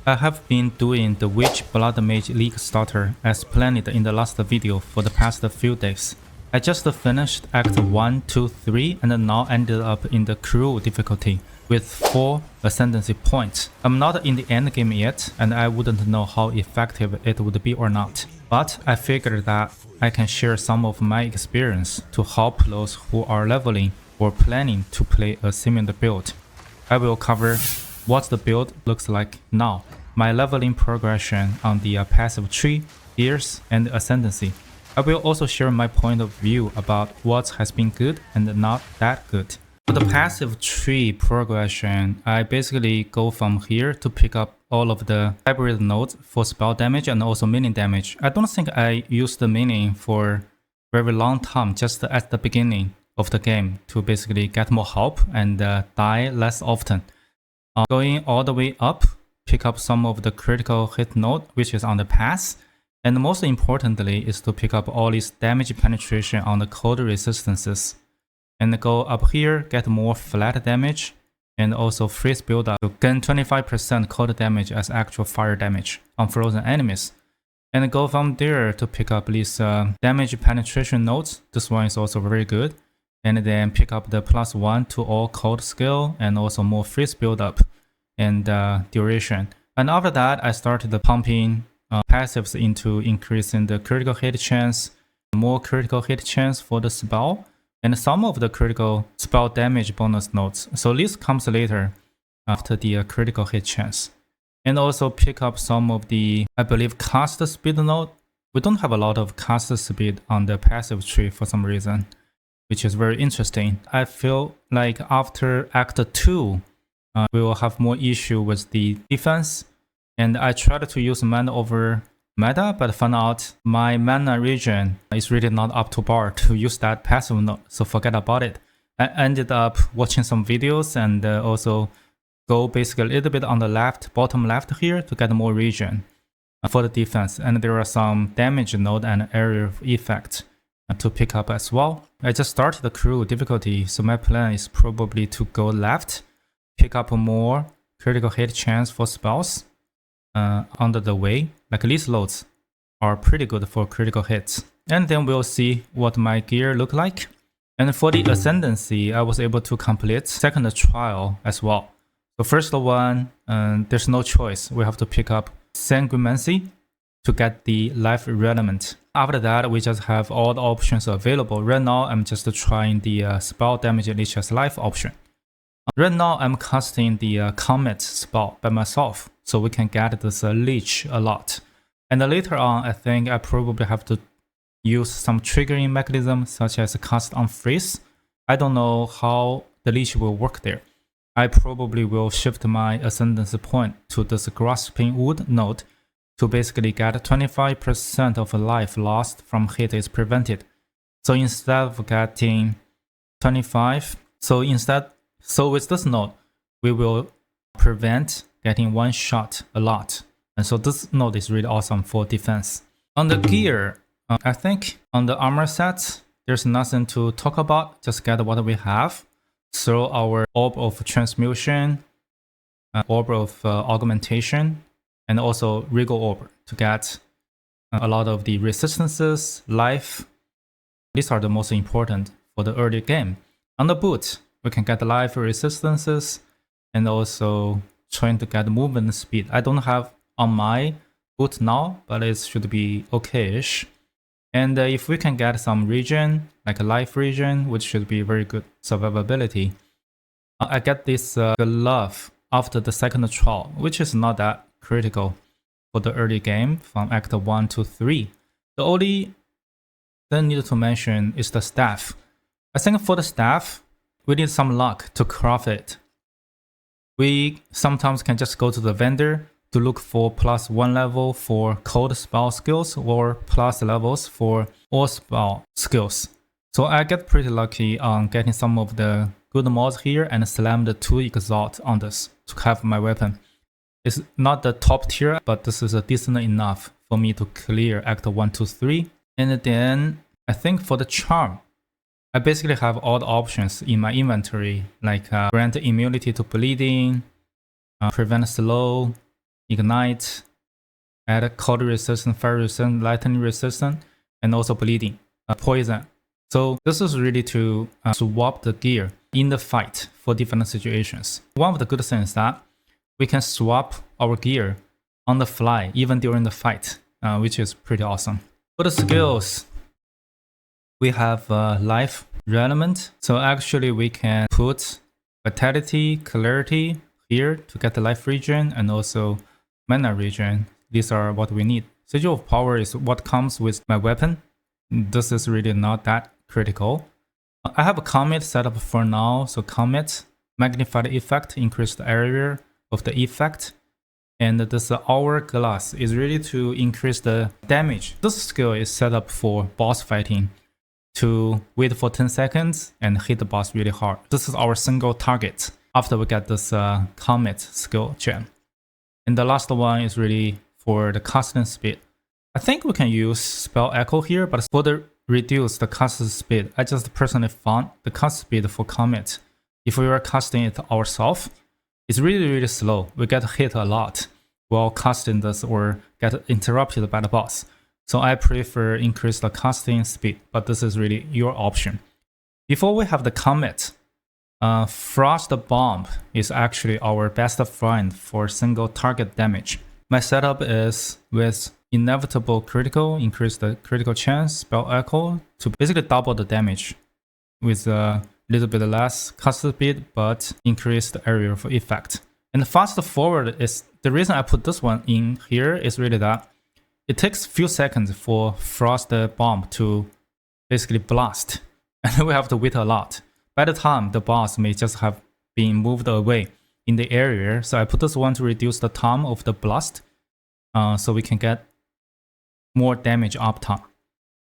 I have been doing the Witch Blood Mage League starter as planned in the last video for the past few days. I just finished Act 1, 2, 3 and now ended up in the crew difficulty with 4 Ascendency points. I'm not in the end game yet and I wouldn't know how effective it would be or not. But I figured that I can share some of my experience to help those who are leveling or planning to play a similar build. I will cover what the build looks like now, my leveling progression on the passive tree, gears, and ascendancy. I will also share my point of view about what has been good and not that good. For the passive tree progression, I basically go from here to pick up all of the hybrid nodes for spell damage and also minion damage. I don't think I used the minion for very long time, just at the beginning of the game to basically get more help and die less often. Going all the way up, pick up some of the critical hit node, which is on the pass. And most importantly is to pick up all this damage penetration on the cold resistances. And go up here, get more flat damage, and also freeze build-up to gain 25% cold damage as actual fire damage on frozen enemies. And go from there to pick up these damage penetration nodes. This one is also very good. And then pick up the +1 to all cold skill and also more freeze build-up and duration. And after that, I started pumping passives into increasing the critical hit chance, more critical hit chance for the spell, and some of the critical spell damage bonus nodes. So this comes later after the critical hit chance. And also pick up some of the, I believe, cast speed node. We don't have a lot of cast speed on the passive tree for some reason, which is very interesting. I feel like after Act 2, we will have more issue with the defense. And I tried to use mana over meta, but found out my mana region is really not up to bar to use that passive node, so forget about it. I ended up watching some videos and also go basically a little bit on the left, bottom left here to get more region for the defense. And there are some damage node and area of effect to pick up as well. I just started the crew difficulty, so my plan is probably to go left, pick up more critical hit chance for spells under the way. Like these loads are pretty good for critical hits. And then we'll see what my gear look like. And for the Ascendency, I was able to complete second trial as well. The first one, there's no choice. We have to pick up Sanguimancy to get the life relevant. After that, we just have all the options available. Right now, I'm just trying the spell damage leech as life option. Right now, I'm casting the Comet spell by myself, so we can get this leech a lot. And later on, I think I probably have to use some triggering mechanism, such as cast on freeze. I don't know how the leech will work there. I probably will shift my ascendancy point to this grasping wood node to basically get 25% of life lost from hit is prevented. So instead of getting 25, so with this node, we will prevent getting one shot a lot. And so this node is really awesome for defense. On the gear, I think on the armor sets, there's nothing to talk about. Just get what we have. Throw our orb of transmutation, orb of augmentation, and also regal orb to get a lot of the resistances, life. These are the most important for the early game. On the boot, we can get life resistances and also trying to get movement speed. I don't have on my boot now, but it should be okay-ish. And if we can get some region, like a life region, which should be very good survivability. I get this glove after the second trial, which is not that critical for the early game from Act 1 to 3. The only thing needed to mention is the staff. I think for the staff, we need some luck to craft it. We sometimes can just go to the vendor to look for +1 level for cold spell skills or plus levels for all spell skills. So I get pretty lucky on getting some of the good mods here and slammed 2 exalt on this to have my weapon. It's not the top tier, but this is decent enough for me to clear Act 1, 2, 3. And then I think for the charm, I basically have all the options in my inventory, like grant immunity to bleeding, prevent slow, ignite, add cold resistance, fire resistance, lightning resistance, and also bleeding, poison. So this is really to swap the gear in the fight for different situations. One of the good things is that we can swap our gear on the fly even during the fight, which is pretty awesome. For the skills, we have life relevant. So actually we can put vitality, clarity here to get the life regen and also mana regen. These are what we need. Sigil of Power is what comes with my weapon. This is really not that critical. I have a commit set up for now. So commit, magnify the effect, increase the area of the effect. And this hourglass is really to increase the damage. This skill is set up for boss fighting to wait for 10 seconds and hit the boss really hard. This is our single target after we get this commit skill gem. And the last one is really for the casting speed. I think we can use spell echo here, but for the reduce the cast speed, I just personally found the cast speed for commit. If we were casting it ourselves, it's really slow. We get hit a lot while casting this or get interrupted by the boss. So I prefer increase the casting speed, but this is really your option. Before we have the commit, Frost Bomb is actually our best friend for single target damage. My setup is with Inevitable Critical, increase the critical chance, Spell Echo to basically double the damage with a little bit less cast speed, but increase the area for effect. And fast forward is the reason I put this one in here is really that it takes few seconds for Frost Bomb to basically blast, and we have to wait a lot. By the time the boss may just have been moved away in the area, so I put this one to reduce the time of the blast, so we can get more damage uptime.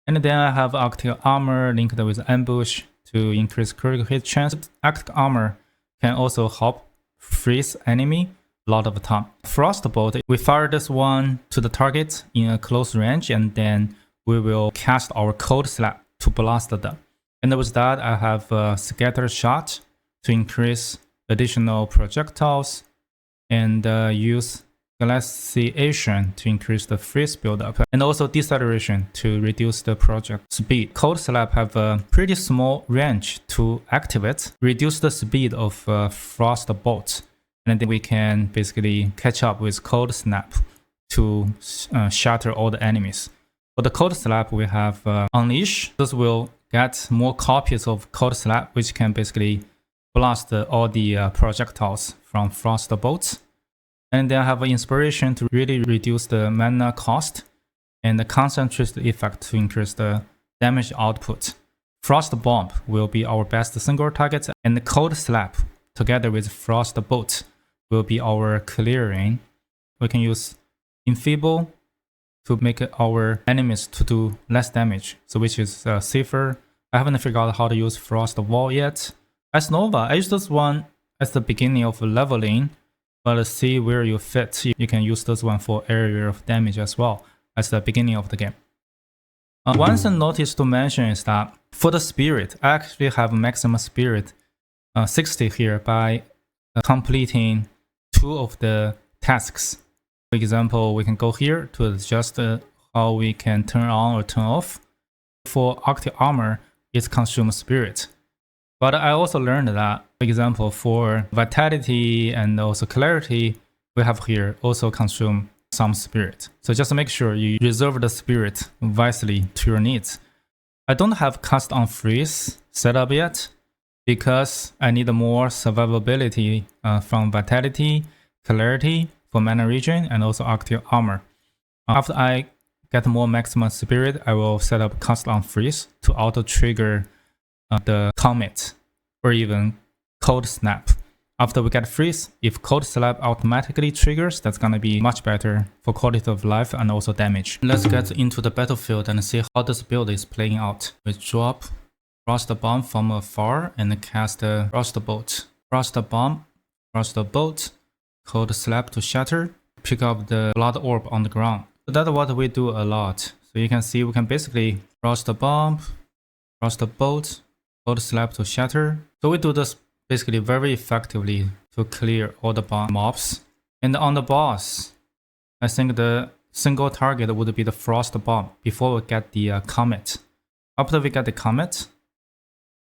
And then I have Arctic Armor linked with Ambush to increase critical hit chance. Arctic Armor can also help freeze enemy a lot of the time. Frostbolt, we fire this one to the target in a close range, and then we will cast our Cold Slap to blast them. And with that, I have a Scatter Shot to increase additional projectiles, and use Glaciation to increase the freeze buildup, and also Deceleration to reduce the project speed. Cold Slap have a pretty small range to activate, reduce the speed of Frost Bolt, and then we can basically catch up with Cold Snap to shatter all the enemies. For the Cold Slap, we have Unleash. This will get more copies of Cold Slap, which can basically blast all the projectiles from Frost Bolts. And then I have Inspiration to really reduce the mana cost, and the Concentrated Effect to increase the damage output. Frost Bomb will be our best single target, and the Cold Slap together with Frost Bolt will be our clearing. We can use Enfeeble to make our enemies to do less damage, so which is safer. I haven't figured out how to use Frost Wall yet. As Nova, I use this one at the beginning of leveling, but see where you fit. You can use this one for area of damage as well as the beginning of the game. One thing notice to mention is that for the spirit, I actually have maximum spirit 60 here by completing 2 of the tasks. For example, we can go here to adjust how we can turn on or turn off. For Arctic Armor, it consumes spirit. But I also learned that, for example, for Vitality and also Clarity, we have here also consume some spirit. So just make sure you reserve the spirit wisely to your needs. I don't have Cast on Freeze set up yet because I need more survivability from Vitality, Clarity for mana regen, and also Arctic Armor. After I get more maximum spirit, I will set up Cast on Freeze to auto trigger the commit or even Cold Snap. After we get freeze, if Cold Slap automatically triggers, that's gonna be much better for quality of life and also damage. Let's get into the battlefield and see how this build is playing out. We drop Frost Bomb from afar and cast Frost Bolt. Frost Bomb, Frost Bolt, Cold Slap to shatter, pick up the Blood Orb on the ground. So that's what we do a lot. So you can see we can basically Frost Bomb, Frost Bolt, Cold Slap to shatter. So we do this basically very effectively to clear all the mobs. And on the boss, I think the single target would be the Frost Bomb before we get the Comet. After we get the Comet,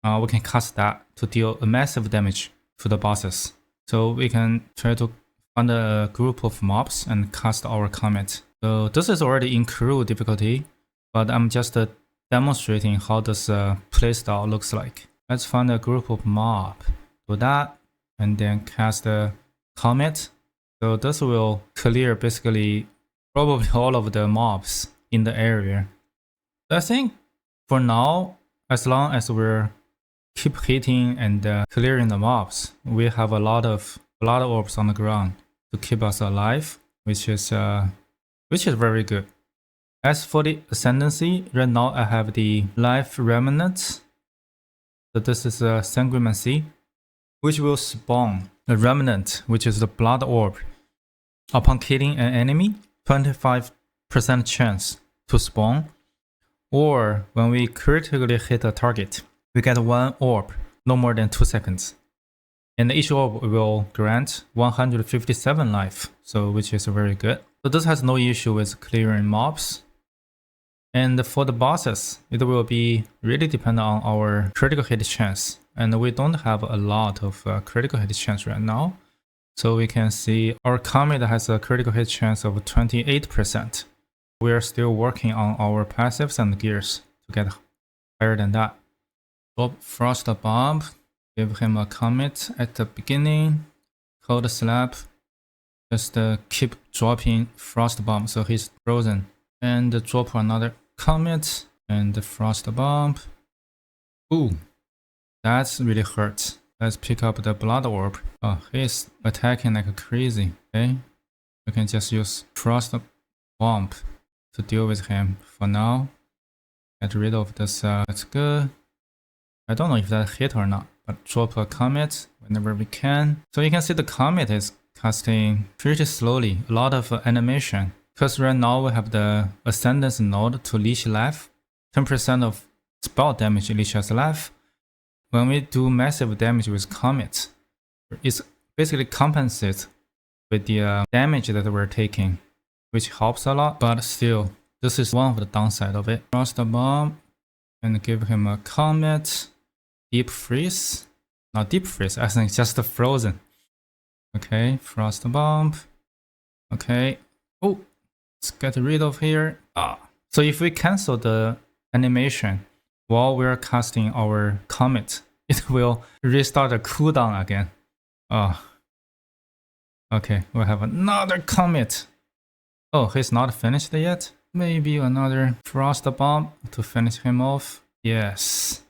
we can cast that to deal a massive damage to the bosses. So we can try to find a group of mobs and cast our Comet. So this is already in crew difficulty, but I'm just demonstrating how this playstyle looks like. Let's find a group of mob. Do that, and then cast a Comet. So this will clear basically probably all of the mobs in the area. I think for now, as long as we're keep hitting and clearing the mobs, we have a lot of blood orbs on the ground to keep us alive, which is very good. As for the Ascendency, right now I have the Life Remnant. So this is a Sanguimancy, which will spawn a Remnant, which is the blood orb. Upon killing an enemy, 25% chance to spawn, or when we critically hit a target, we get one orb, no more than 2 seconds. And each orb will grant 157 life, so which is very good. So this has no issue with clearing mobs. And for the bosses, it will be really depend on our critical hit chance. And we don't have a lot of critical hit chance right now. So we can see our Comet has a critical hit chance of 28%. We are still working on our passives and gears to get higher than that. Drop Frost Bomb, give him a Comet at the beginning, Cold Slap, just keep dropping Frost Bomb so he's frozen. And drop another Comet and the Frost Bomb. Ooh, that's really hurt. Let's pick up the Blood Orb. Oh, he's attacking like crazy. Okay, we can just use Frost Bomb to deal with him for now. Get rid of this. That's good. I don't know if that hit or not, but drop a Comet whenever we can. So you can see the Comet is casting pretty slowly. A lot of animation. Because right now we have the Ascendency node to leech life. 10% of spell damage leeches life. When we do massive damage with Comet, it basically compensates with the damage that we're taking, which helps a lot, but still, this is one of the downside of it. Frost Bomb, and give him a Comet. Deep Freeze. Not Deep Freeze, I think just frozen. Okay, Frost Bomb. Okay. Oh, let's get rid of here. So if we cancel the animation while we're casting our Comet, it will restart the cooldown again. Okay, we have another Comet. Oh, he's not finished yet? Maybe another Frost Bomb to finish him off. Yes.